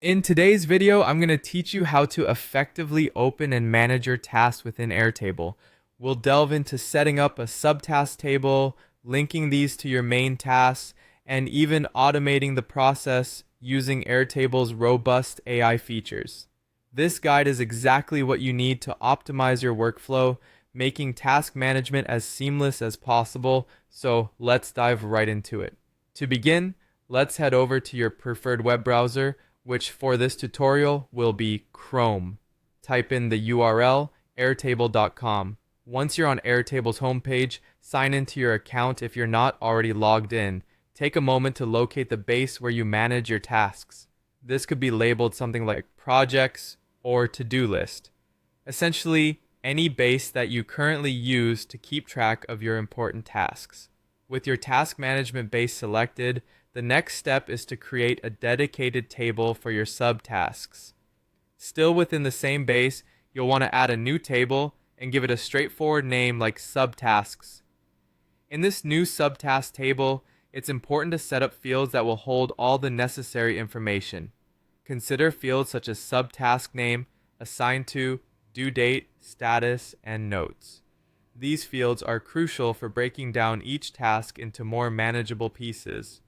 In today's video, I'm going to teach you how to effectively open and manage your tasks within Airtable. We'll delve into setting up a subtask table, linking these to your main tasks, and even automating the process using Airtable's robust AI features. This guide is exactly what you need to optimize your workflow, making task management as seamless as possible, so let's dive right into it. To begin, let's head over to your preferred web browser, which for this tutorial will be Chrome. Type in the URL airtable.com. Once you're on Airtable's homepage, sign into your account if you're not already logged in. Take a moment to locate the base where you manage your tasks. This could be labeled something like projects or to-do list. Essentially, any base that you currently use to keep track of your important tasks. With your task management base selected, the next step is to create a dedicated table for your subtasks. Still within the same base, you'll want to add a new table and give it a straightforward name like Subtasks. In this new subtask table, it's important to set up fields that will hold all the necessary information. Consider fields such as subtask name, assigned to, due date, status, and notes. These fields are crucial for breaking down each task into more manageable pieces.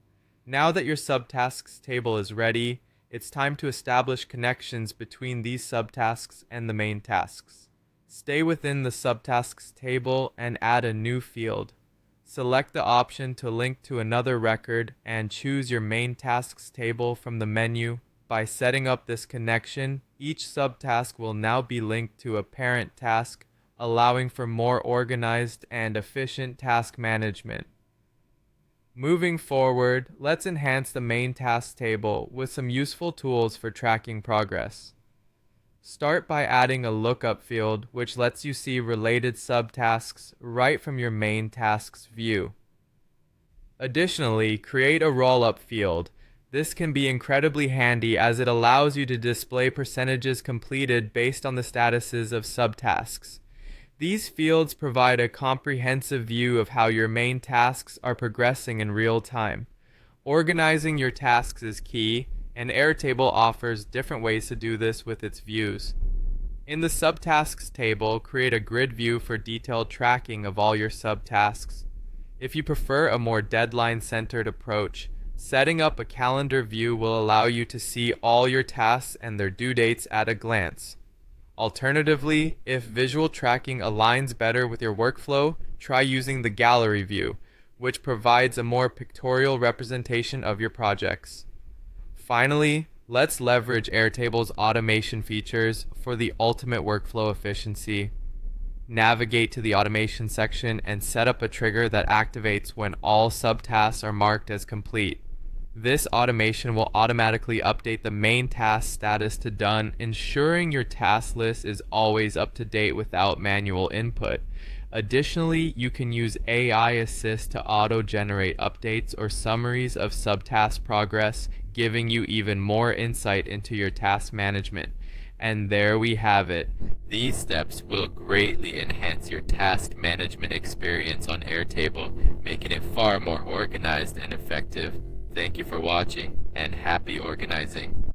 Now that your subtasks table is ready, it's time to establish connections between these subtasks and the main tasks. Stay within the subtasks table and add a new field. Select the option to link to another record and choose your main tasks table from the menu. By setting up this connection, each subtask will now be linked to a parent task, allowing for more organized and efficient task management. Moving forward, let's enhance the main tasks table with some useful tools for tracking progress. Start by adding a lookup field, which lets you see related subtasks right from your main tasks view. Additionally, create a roll-up field. This can be incredibly handy as it allows you to display percentages completed based on the statuses of subtasks. These fields provide a comprehensive view of how your main tasks are progressing in real time. Organizing your tasks is key, and Airtable offers different ways to do this with its views. In the subtasks table, create a grid view for detailed tracking of all your subtasks. If you prefer a more deadline-centered approach, setting up a calendar view will allow you to see all your tasks and their due dates at a glance. Alternatively, if visual tracking aligns better with your workflow, try using the gallery view, which provides a more pictorial representation of your projects. Finally, let's leverage Airtable's automation features for the ultimate workflow efficiency. Navigate to the automation section and set up a trigger that activates when all subtasks are marked as complete. This automation will automatically update the main task status to done, ensuring your task list is always up to date without manual input. Additionally, you can use AI Assist to auto-generate updates or summaries of subtask progress, giving you even more insight into your task management. And there we have it. These steps will greatly enhance your task management experience on Airtable, making it far more organized and effective. Thank you for watching, and happy organizing.